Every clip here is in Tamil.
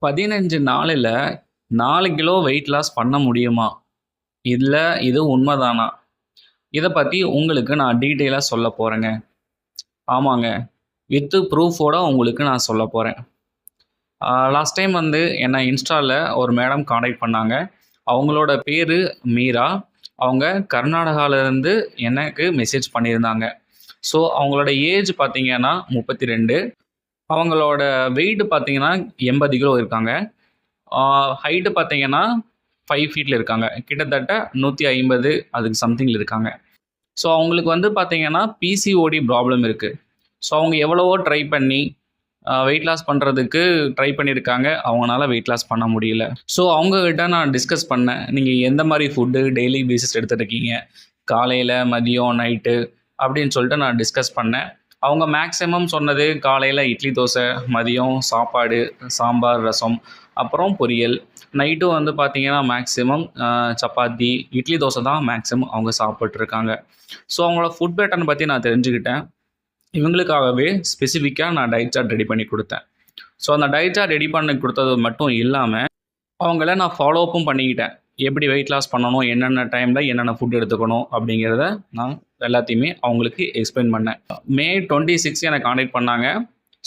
15 நாளில 4 கிலோ வெயிட் லாஸ் பண்ண முடியுமா? இல்ல இது உண்மதானா? இத பத்தி உங்களுக்கு நான் டீட்டெயிலா சொல்லப் போறேங்க. ஆமாங்க. வித் ப்ரூஃபோட உங்களுக்கு நான் சொல்லப் போறேன். லாஸ்ட் டைம் வந்து என்ன இன்ஸ்டால ஒரு மேடம் கான்டாக்ட் பண்ணாங்க. அவங்களோட பேரு மீரா. அவங்க கர்நாடகால இருந்து எனக்கு மெசேஜ் பண்ணியிருந்தாங்க. ஸோ அவங்களோட ஏஜ் பார்த்தீங்கன்னா 32. அவங்களோட வெயிட் பார்த்தீங்கன்னா 80 கிலோ இருக்காங்க. ஹைட்டு பார்த்தீங்கன்னா 5 ஃபீட்ல இருக்காங்க. கிட்டத்தட்ட 150 அதுக்கு சம்திங்ல இருக்காங்க. ஸோ அவங்களுக்கு வந்து பார்த்தீங்கன்னா பிசிஓடி ப்ராப்ளம் இருக்கு. ஸோ அவங்க எவ்வளவோ ட்ரை பண்ணி வெயிட் லாஸ் பண்ணுறதுக்கு ட்ரை பண்ணியிருக்காங்க. அவங்கனால வெயிட் லாஸ் பண்ண முடியல. ஸோ அவங்ககிட்ட நான் டிஸ்கஸ் பண்ணேன். நீங்கள் எந்த மாதிரி ஃபுட்டு டெய்லி பேசிஸ் எடுத்துட்டு இருக்கீங்க? காலையில, மதியம், நைட்டு அப்படின்னு சொல்லிட்டு நான் டிஸ்கஸ் பண்ணேன். அவங்க மேக்ஸிமம் சொன்னது காலையில இட்லி, தோசை, மதியம் சாப்பாடு, சாம்பார், ரசம், அப்புறம் பொரியல். நைட்டும் வந்து பார்த்தீங்கன்னா மேக்ஸிமம் சப்பாத்தி, இட்லி, தோசை தான் மேக்ஸிமம் அவங்க சாப்பிட்டுருக்காங்க. ஸோ அவங்களோட ஃபுட் பேட்டர்ன் பற்றி நான் தெரிஞ்சுக்கிட்டேன். இவங்களுக்காகவே ஸ்பெசிஃபிக்காக நான் டயட் சார்ட் ரெடி பண்ணி கொடுத்தேன். ஸோ அந்த டயட் சார்ட் ரெடி பண்ணி கொடுத்தது மட்டும் இல்லாமல் அவங்கள நான் ஃபாலோ அப்பும் பண்ணிக்கிட்டேன். எப்படி வெயிட் லாஸ் பண்ணணும், என்னென்ன டைமில் என்னென்ன ஃபுட் எடுத்துக்கணும் அப்படிங்கிறத நான் எல்லாத்தையுமே அவங்களுக்கு எக்ஸ்பிளைன் பண்ணேன். மே 26 எனக்கு கான்டாக்ட் பண்ணாங்க.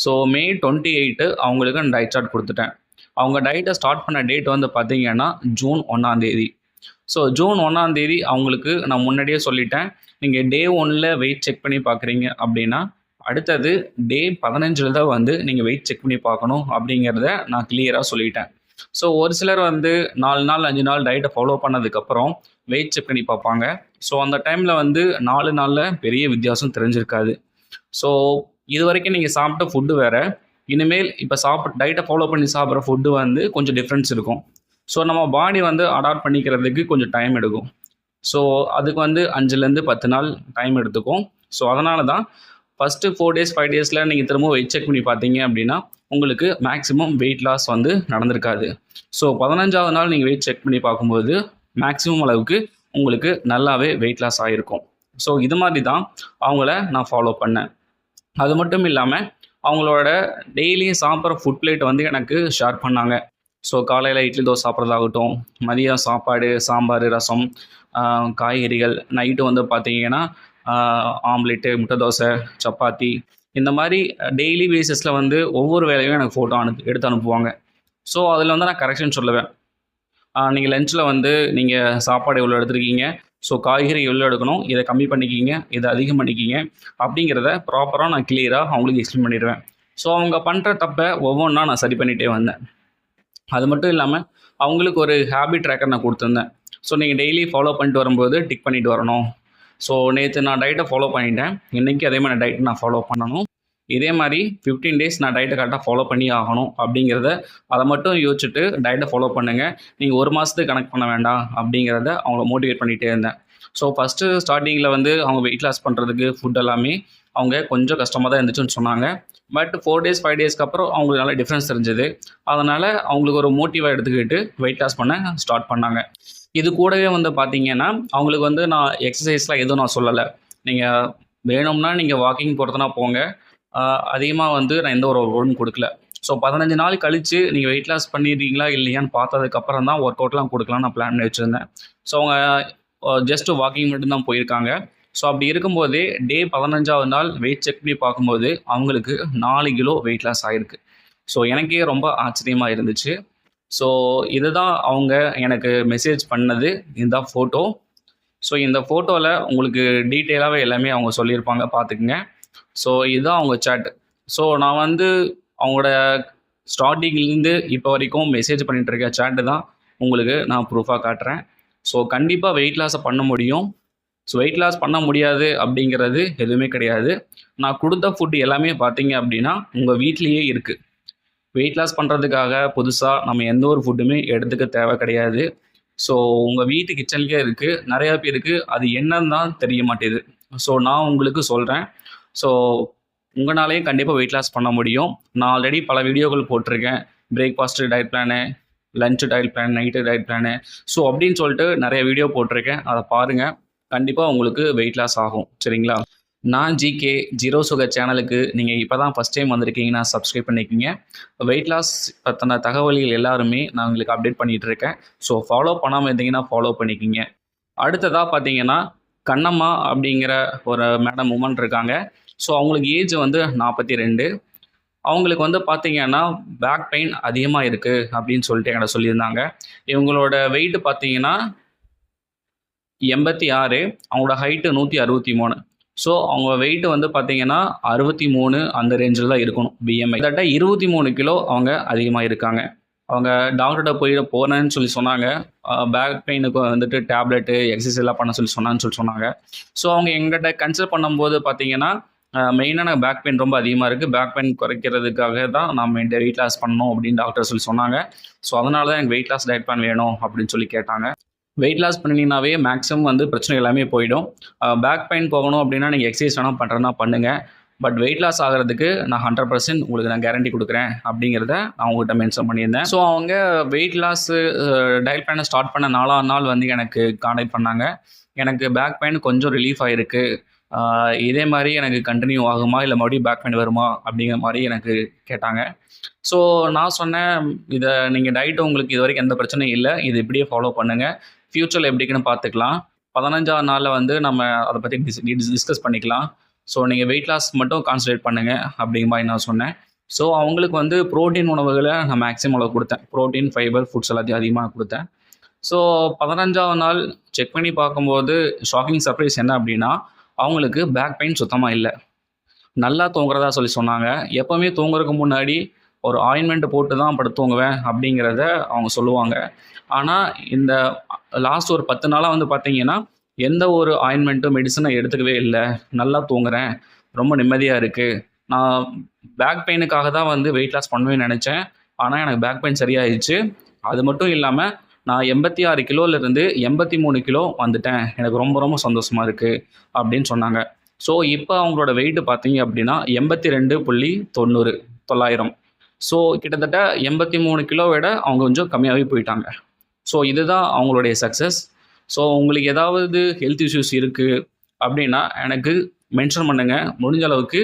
ஸோ மே 28 அவங்களுக்கு நான் டயட் சார்ட் கொடுத்துட்டேன். அவங்க டயட்டை ஸ்டார்ட் பண்ண டேட் வந்து பார்த்தீங்கன்னா ஜூன் 1 ஸோ ஜூன் 1 அவங்களுக்கு நான் முன்னாடியே சொல்லிட்டேன். நீங்கள் டே 1ல் வெயிட் செக் பண்ணி பார்க்குறீங்க அப்படின்னா அடுத்தது டே 15 தான் வந்து நீங்கள் வெயிட் செக் பண்ணி பார்க்கணும் அப்படிங்கிறத நான் கிளியராக சொல்லிட்டேன். ஸோ ஒரு சிலர் வந்து 4 நாள் 5 நாள் டயட்டை ஃபாலோ பண்ணதுக்கப்புறம் வெயிட் செக் பண்ணி பார்ப்பாங்க. ஸோ அந்த டைமில் வந்து 4 நாளில் பெரிய வித்தியாசம் தெரிஞ்சிருக்காது. ஸோ இது வரைக்கும் நீங்கள் சாப்பிட்ட ஃபுட்டு வேறு, இனிமேல் இப்போ டயட்டை ஃபாலோ பண்ணி சாப்பிட்ற ஃபுட்டு வந்து கொஞ்சம் டிஃப்ரென்ஸ் இருக்கும். ஸோ நம்ம பாடி வந்து அடாப்ட் பண்ணிக்கிறதுக்கு கொஞ்சம் டைம் எடுக்கும். ஸோ அதுக்கு வந்து 5லேருந்து 10 நாள் டைம் எடுத்துக்கும். ஸோ அதனால தான் ஃபஸ்ட்டு 4 டேஸ் 5 டேஸில் நீங்கள் திரும்ப வெயிட் செக் பண்ணி பார்த்தீங்க அப்படின்னா உங்களுக்கு மேக்ஸிமம் வெயிட் லாஸ் வந்து நடந்திருக்காது. ஸோ 15வது நாள் நீங்கள் வெயிட் செக் பண்ணி பார்க்கும்போது மேக்ஸிமம் அளவுக்கு உங்களுக்கு நல்லாவே வெயிட் லாஸ் ஆகிருக்கும். ஸோ இது மாதிரி தான் அவங்கள நான் ஃபாலோ பண்ணேன். அது மட்டும் இல்லாமல் அவங்களோட டெய்லியும் சாப்பிட்ற ஃபுட் பிளேட் வந்து எனக்கு ஷேர் பண்ணாங்க. ஸோ காலையில் இட்லி தோசை சாப்பிட்றதாகட்டும், மதியம் சாப்பாடு, சாம்பார், ரசம், காய்கறிகள், நைட்டு வந்து பார்த்தீங்கன்னா ஆம்லெட்டு, முட்டை தோசை, சப்பாத்தி, இந்த மாதிரி டெய்லி பேசிஸில் வந்து ஒவ்வொரு வேலையும் எனக்கு ஃபோட்டோ எடுத்து அனுப்புவாங்க. ஸோ அதில் வந்து நான் கரெக்ஷன் சொல்லுவேன். நீங்கள் லஞ்சில் வந்து நீங்கள் சாப்பாடு எவ்வளோ எடுத்துருக்கீங்க, ஸோ காய்கறி எவ்வளோ எடுக்கணும், இதை கம்மி பண்ணிக்கிங்க, இதை அதிகம் பண்ணிக்கிங்க அப்படிங்கிறத ப்ராப்பராக நான் கிளியராக அவங்களுக்கு எக்ஸ்பிளைன் பண்ணிடுவேன். ஸோ அவங்க பண்ணுற தப்பை ஒவ்வொன்றா நான் சரி பண்ணிகிட்டே வந்தேன். அது மட்டும் இல்லாமல் அவங்களுக்கு ஒரு ஹேபிட் ட்ராக்கர் நான் கொடுத்துருந்தேன். ஸோ நீங்கள் டெய்லி ஃபாலோ பண்ணிட்டு வரும்போது டிக் பண்ணிட்டு வரணும். ஸோ நேற்று நான் டயட்டை ஃபாலோ பண்ணிட்டேன், இன்றைக்கி அதே மாதிரி டயட்டை நான் ஃபாலோ பண்ணணும். இதே மாதிரி 15 டேஸ் நான் டயட்டை கரெக்டாக ஃபாலோ பண்ணி ஆகணும் அப்படிங்கிறத அதை மட்டும் யோசிச்சுட்டு டயட்டை ஃபாலோ பண்ணுங்கள். நீங்கள் ஒரு மாதத்துக்கு கணக்கு பண்ண வேண்டாம் அப்படிங்கிறத அவங்கள மோட்டிவேட் பண்ணிகிட்டே இருந்தேன். ஸோ ஃபஸ்ட்டு ஸ்டார்டிங்கில் வந்து அவங்க வெயிட் லாஸ் பண்ணுறதுக்கு ஃபுட் எல்லாமே அவங்க கொஞ்சம் கஷ்டமாக தான் இருந்துச்சுன்னு சொன்னாங்க. பட் 4 டேஸ் 5 டேஸ்க்கு அப்புறம் அவங்களுக்கு நல்லா டிஃப்ரென்ஸ் தெரிஞ்சது. அதனால் அவங்களுக்கு ஒரு மோட்டிவாக எடுத்துக்கிட்டு வெயிட் லாஸ் பண்ண ஸ்டார்ட் பண்ணாங்க. இது கூடவே வந்து பார்த்தீங்கன்னா அவங்களுக்கு வந்து நான் எக்ஸசைஸ்லாம் எதுவும் நான் சொல்லலை. நீங்கள் வேணும்னா நீங்கள் வாக்கிங் போகிறதுனா போங்க, அதிகமாக வந்து நான் எந்த ஒரு ஒர்க்கும் கொடுக்கல. ஸோ 15 நாள் கழித்து நீங்கள் வெயிட் லாஸ் பண்ணிடுறீங்களா இல்லையான்னு பார்த்ததுக்கப்புறம் தான் ஒர்க் அவுட்லாம் கொடுக்கலாம் நான் பிளான் பண்ணி வச்சுருந்தேன். ஸோ அவங்க ஜஸ்ட்டு வாக்கிங் மட்டும்தான் போயிருக்காங்க. ஸோ அப்படி இருக்கும்போதே டே 15வது நாள் வெயிட் செக் பண்ணி பார்க்கும்போது அவங்களுக்கு 4 கிலோ வெயிட் லாஸ் ஆகிருக்கு. ஸோ எனக்கே ரொம்ப ஆச்சரியமாக இருந்துச்சு. ஸோ இதுதான் அவங்க எனக்கு மெசேஜ் பண்ணது, இதுதான் ஃபோட்டோ. ஸோ இந்த ஃபோட்டோவில் உங்களுக்கு டீட்டெயிலாகவே எல்லாமே அவங்க சொல்லியிருப்பாங்க, பார்த்துக்குங்க. ஸோ இதுதான் அவங்க சேட். ஸோ நான் வந்து அவங்களோட ஸ்டார்டிங்லேருந்து இப்போ வரைக்கும் மெசேஜ் பண்ணிகிட்டு இருக்க சேட்டு தான் உங்களுக்கு நான் ப்ரூஃபாக காட்டுறேன். ஸோ கண்டிப்பாக வெயிட் லாஸை பண்ண முடியும். ஸோ வெயிட் லாஸ் பண்ண முடியாது அப்படிங்கிறது எதுவுமே கிடையாது. நான் கொடுத்த ஃபுட் எல்லாமே பார்த்தீங்க அப்படின்னா உங்கள் வீட்லேயே இருக்குது. வெயிட் லாஸ் பண்ணுறதுக்காக புதுசாக நம்ம எந்த ஒரு ஃபுட்டுமே எடுத்துக்க தேவை கிடையாது. ஸோ உங்கள் வீட்டு கிச்சன்லேயே இருக்குது. நிறையா பேருக்கு அது என்னன்னு தான் தெரிய மாட்டேது. ஸோ நான் உங்களுக்கு சொல்கிறேன். ஸோ உங்களாலேயும் கண்டிப்பாக வெயிட் லாஸ் பண்ண முடியும். நான் ஆல்ரெடி பல வீடியோக்கள் போட்டிருக்கேன். Breakfast diet plan, lunch diet plan, night diet plan, so அப்படின்னு சொல்லிட்டு நிறைய வீடியோ போட்டிருக்கேன். அதை பாருங்கள். கண்டிப்பாக உங்களுக்கு வெயிட் லாஸ் ஆகும். சரிங்களா? நான் ஜிகே ஜீரோ சுகர் சேனலுக்கு நீங்கள் இப்போ தான் ஃபஸ்ட் டைம் வந்திருக்கீங்கன்னா சப்ஸ்கிரைப் பண்ணிக்கிங்க. வெயிட் லாஸ் பற்றின தகவல்கள் எல்லாருமே நான் உங்களுக்கு அப்டேட் பண்ணிகிட்ருக்கேன். ஸோ ஃபாலோ பண்ணாமல் இருந்தீங்கன்னா ஃபாலோ பண்ணிக்கிங்க. அடுத்ததாக பார்த்தீங்கன்னா கண்ணம்மா அப்படிங்கிற ஒரு மேடம் உமன் இருக்காங்க. ஸோ அவங்களுக்கு ஏஜ் வந்து 42. அவங்களுக்கு வந்து பார்த்தீங்கன்னா பேக் பெயின் அதிகமாக இருக்குது அப்படின்னு சொல்லிட்டு என்கிட்ட சொல்லியிருந்தாங்க. இவங்களோட வெயிட் பார்த்தீங்கன்னா 86. அவங்களோட ஹைட்டு 163. ஸோ அவங்க வெயிட் வந்து பார்த்தீங்கன்னா 63 அந்த ரேஞ்சில் தான் இருக்கணும் பிஎம்ஐ. கிட்டத்தட்ட 23 கிலோ அவங்க அதிகமாக இருக்காங்க. அவங்க டாக்டர்கிட்ட போகிறேன்னு சொல்லி சொன்னாங்க. பேக் பெயினுக்கு வந்துட்டு டேப்லெட்டு எக்ஸசைஸ் எல்லாம் பண்ண சொல்லி சொன்னாங்க. ஸோ அவங்க எங்கிட்ட கன்சல்ட் பண்ணும்போது பார்த்தீங்கன்னா மெயினான பேக் பெயின் ரொம்ப அதிகமாக இருக்குது. பேக் பெயின் குறைக்கிறதுக்காக தான் நம்ம இந்த வெயிட் லாஸ் பண்ணணும் அப்படின்னு டாக்டர் சொல்லி சொன்னாங்க. ஸோ அதனால தான் எனக்கு வெயிட் லாஸ் டயட் பிளான் வேணும் அப்படின்னு சொல்லி கேட்டாங்க. வெயிட் லாஸ் பண்ணினீங்கனாவே மேக்ஸிமம் வந்து பிரச்சனை எல்லாமே போயிடும். பேக் பெயின் போகணும் அப்படின்னா நீங்கள் எக்ஸசைஸ் வேணால் பண்ணுறதுனா பண்ணுங்கள். பட் வெயிட் லாஸ் ஆகிறதுக்கு நான் 100% உங்களுக்கு நான் கேரண்டி கொடுக்குறேன் அப்படிங்கிறத நான் உங்கள்கிட்ட மென்ஷன் பண்ணியிருந்தேன். ஸோ அவங்க வெயிட் லாஸு டயட் பிளானை ஸ்டார்ட் பண்ண 4ஆம் நாள் வந்து எனக்கு கான்டாக்ட் பண்ணாங்க. எனக்கு பேக் பெயின் கொஞ்சம் ரிலீஃப் ஆகிருக்கு. இதே மாதிரி எனக்கு கண்டினியூ ஆகுமா இல்லை மறுபடியும் பேக் பெயின் வருமா அப்படிங்கிற மாதிரி எனக்கு கேட்டாங்க. ஸோ நான் சொன்னேன், இதை நீங்கள் டயட்டு உங்களுக்கு இது வரைக்கும் எந்த பிரச்சனையும் இல்லை, இது இப்படியே ஃபாலோ பண்ணுங்கள், ஃப்யூச்சரில் எப்படிக்குன்னு பார்த்துக்கலாம். 15ஆம் நாளில் வந்து நம்ம அதை பற்றி டிஸ்கஸ் பண்ணிக்கலாம். ஸோ நீங்கள் வெயிட் லாஸ் மட்டும் கான்சன்ட்ரேட் பண்ணுங்கள் அப்படிங்கிற மாதிரி நான் சொன்னேன். ஸோ அவங்களுக்கு வந்து ப்ரோட்டீன் உணவுகளை நான் மேக்ஸிமம் அளவு கொடுத்தேன். ப்ரோட்டீன், ஃபைபர், ஃபுட்ஸ் எல்லாத்தையும் அதிகமாக கொடுத்தேன். ஸோ 15ஆம் நாள் செக் பண்ணி பார்க்கும்போது ஷாக்கிங் சர்ப்ரைஸ் என்ன அப்படின்னா, அவங்களுக்கு பேக் பெயின் சுத்தமாக இல்லை. நல்லா தூங்குறதா சொல்லி சொன்னாங்க. எப்போவுமே தூங்குறதுக்கு முன்னாடி ஒரு ஆயின்மெண்ட் போட்டு தான் படுத்து தூங்குவேன் அப்படிங்கிறத அவங்க சொல்லுவாங்க. ஆனால் இந்த லாஸ்ட் ஒரு 10 நாளாக வந்து பார்த்தீங்கன்னா எந்த ஒரு ஆயின்மெண்ட்டும் மெடிசனை எடுத்துக்கவே இல்லை. நல்லா தூங்குறேன், ரொம்ப நிம்மதியாக இருக்குது. நான் பேக் பெயினுக்காக தான் வந்து வெயிட் லாஸ் பண்ணுவேன்னு நினச்சேன். ஆனால் எனக்கு பேக் பெயின் சரியாயிடுச்சு. அது மட்டும் இல்லாமல் நான் 86 கிலோலேருந்து 83 கிலோ வந்துட்டேன். எனக்கு ரொம்ப ரொம்ப சந்தோஷமாக இருக்குது அப்படின்னு சொன்னாங்க. ஸோ இப்போ அவங்களோட வெயிட்டு பார்த்தீங்க அப்படின்னா 82.90. ஸோ கிட்டத்தட்ட 83 கிலோ விட அவங்க கொஞ்சம் கம்மியாகவே போயிட்டாங்க. ஸோ இதுதான் அவங்களுடைய சக்ஸஸ். ஸோ உங்களுக்கு ஏதாவது ஹெல்த் இஷ்யூஸ் இருக்குது அப்படின்னா எனக்கு மென்ஷன் பண்ணுங்கள். முடிஞ்ச அளவுக்கு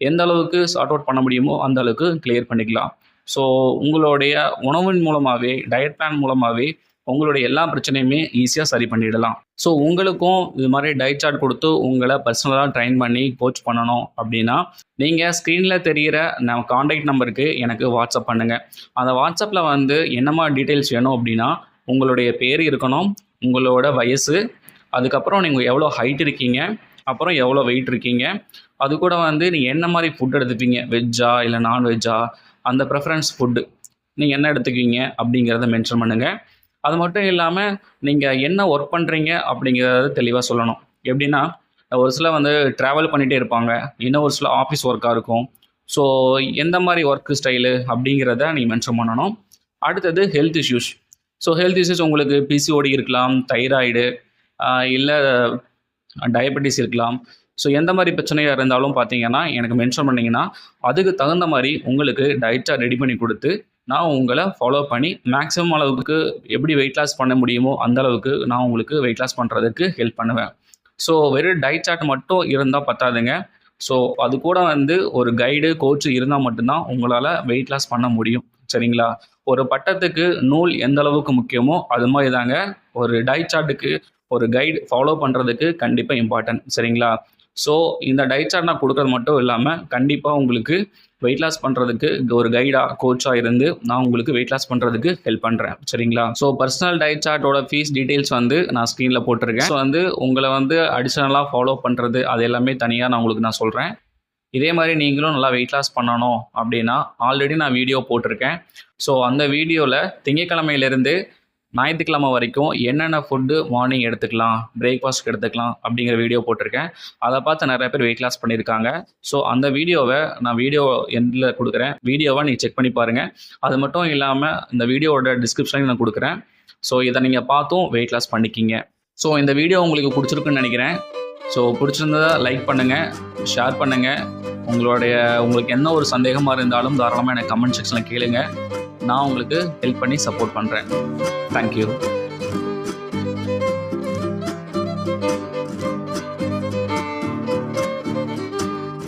எந்த அளவுக்கு சார்ட் அவுட் பண்ண முடியுமோ அந்த அளவுக்கு கிளியர் பண்ணிக்கலாம். ஸோ உங்களுடைய உணவின் மூலமாகவே, டயட் பிளான் மூலமாகவே உங்களுடைய எல்லா பிரச்சனையுமே ஈஸியாக சரி பண்ணிடலாம். ஸோ உங்களுக்கும் இது மாதிரி டயட் சார்ட் கொடுத்து உங்களை பர்சனலாக ட்ரைன் பண்ணி கோச் பண்ணணும் அப்படின்னா நீங்கள் ஸ்க்ரீனில் தெரிகிற நம்ம காண்டாக்ட் நம்பருக்கு எனக்கு வாட்ஸ்அப் பண்ணுங்கள். அந்த வாட்ஸ்அப்பில் வந்து என்னமா டீட்டெயில்ஸ் வேணும் அப்படின்னா, உங்களுடைய பேர் இருக்கணும், உங்களோட வயசு, அதுக்கப்புறம் நீங்கள் எவ்வளோ ஹைட் இருக்கீங்க, அப்புறம் எவ்வளோ வெயிட் இருக்கீங்க, அது கூட வந்து நீங்கள் என்ன மாதிரி ஃபுட் எடுத்துப்பீங்க, வெஜ்ஜா இல்லை நான்வெஜ்ஜா, அந்த ப்ரெஃபரன்ஸ் ஃபுட்டு நீங்கள் என்ன எடுத்துக்குவீங்க அப்படிங்கிறத மென்ஷன் பண்ணுங்கள். அது மட்டும் இல்லாமல் நீங்கள் என்ன ஒர்க் பண்ணுறீங்க அப்படிங்கிறத தெளிவாக சொல்லணும். எப்படின்னா, ஒரு சில வந்து ட்ராவல் பண்ணிகிட்டே இருப்பாங்க, இன்னும் ஒரு சில ஆஃபீஸ் ஒர்க்காக இருக்கும். ஸோ எந்த மாதிரி ஒர்க்கு ஸ்டைலு அப்படிங்கிறத நீங்கள் மென்ஷன் பண்ணணும். அடுத்தது health issues. So health issues உங்களுக்கு பிசிஓடி இருக்கலாம், தைராய்டு, இல்லை டயபெட்டிஸ் இருக்கலாம். ஸோ எந்த மாதிரி பிரச்சனையாக இருந்தாலும் பார்த்தீங்கன்னா எனக்கு மென்ஷன் பண்ணிங்கன்னா அதுக்கு தகுந்த மாதிரி உங்களுக்கு டயட்டாக ரெடி பண்ணி கொடுத்து நான் உங்களை ஃபாலோ பண்ணி மேக்ஸிமம் அளவுக்கு எப்படி வெயிட் லாஸ் பண்ண முடியுமோ அந்த அளவுக்கு நான் உங்களுக்கு வெயிட் லாஸ் பண்ணுறதுக்கு ஹெல்ப் பண்ணுவேன். ஸோ வெறும் டயட் சார்ட் மட்டும் இருந்தால் பத்தாதுங்க. ஸோ அது கூட வந்து ஒரு கைடு, கோச்சு இருந்தால் மட்டும்தான் உங்களால் வெயிட் லாஸ் பண்ண முடியும். சரிங்களா? ஒரு பட்டத்துக்கு நூல் எந்த அளவுக்கு முக்கியமோ அது மாதிரி தாங்க ஒரு டயட் சார்ட்டுக்கு ஒரு கைடு ஃபாலோ பண்ணுறதுக்கு கண்டிப்பாக இம்பார்ட்டன்ட். சரிங்களா? ஸோ இந்த டயட் சார்ட் நான் கொடுக்குறது மட்டும் இல்லாமல் கண்டிப்பாக உங்களுக்கு வெயிட் லாஸ் பண்ணுறதுக்கு ஒரு கைடாக, கோச்சாக இருந்து நான் உங்களுக்கு வெயிட் லாஸ் பண்ணுறதுக்கு ஹெல்ப் பண்ணுறேன். சரிங்களா? ஸோ பர்சனல் டயட் சார்ட்டோட ஃபீஸ் டீட்டெயில்ஸ் வந்து நான் ஸ்க்ரீனில் போட்டிருக்கேன். ஸோ வந்து உங்களை வந்து அடிஷ்னலாக ஃபாலோ பண்ணுறது அது எல்லாமே தனியாக நான் உங்களுக்கு நான் சொல்கிறேன். இதே மாதிரி நீங்களும் நல்லா வெயிட் லாஸ் பண்ணணும் அப்படின்னா ஆல்ரெடி நான் வீடியோ போட்டிருக்கேன். ஸோ அந்த வீடியோவில் திங்கட்கிழமையிலேருந்து ஞாயிற்றுக்கிழமை வரைக்கும் என்னென்ன ஃபுட்டு மார்னிங் எடுத்துக்கலாம், பிரேக்ஃபாஸ்ட் எடுத்துக்கலாம் அப்படிங்கிற வீடியோ போட்டிருக்கேன். அதை பார்த்து நிறைய பேர் வெயிட் லாஸ் பண்ணியிருக்காங்க. ஸோ அந்த வீடியோவை நான் வீடியோ எண்டில் கொடுக்குறேன். வீடியோவை நீங்கள் செக் பண்ணி பாருங்கள். அது மட்டும் இல்லாமல் இந்த வீடியோவோட டிஸ்கிரிப்ஷனையும் நான் கொடுக்குறேன். ஸோ இதை நீங்கள் பார்த்தும் வெயிட் லாஸ் பண்ணிக்கிங்க. ஸோ இந்த வீடியோ உங்களுக்கு பிடிச்சிருக்குன்னு நினைக்கிறேன். ஸோ பிடிச்சிருந்ததை லைக் பண்ணுங்கள், ஷேர் பண்ணுங்கள். உங்களுக்கு என்ன ஒரு சந்தேகமாக இருந்தாலும் தாராளமாக எனக்கு கமெண்ட் செக்ஷனில் கேளுங்க. நான் உங்களுக்கு ஹெல்ப் பண்ணி சப்போர்ட் பண்ணுறேன். தேங்க்யூ.